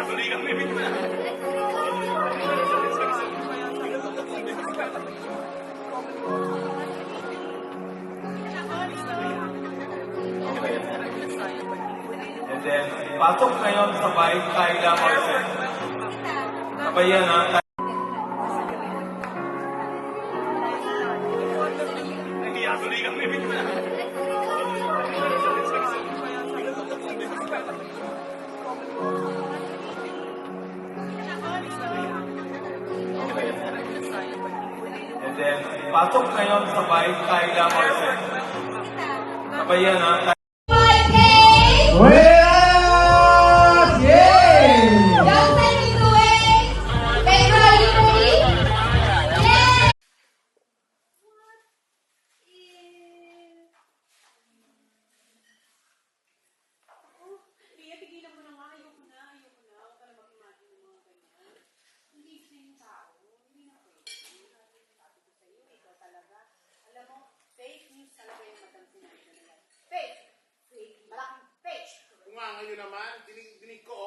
And then, pasok ngayon sa Bay Kayla Marcel. Kabayan ha. And then, pasok ngayon sa Bay Kayla Marcel. Kabayan ha. Buenas! Yay! Johnson is doing Pedro Yuri. Yay! Tigilan mo na nga. Ayoko na. Huwag ka na mag-imagine ng mga ganyan. Hindi na yung tao. Hindi na pwede. Sabi ko sa'yo, ikaw talaga. Alam mo, fake news talaga yung Madam Sinay na yan. Fake! Fake! Malaking fake! Kung nga ngayon naman, dinig ko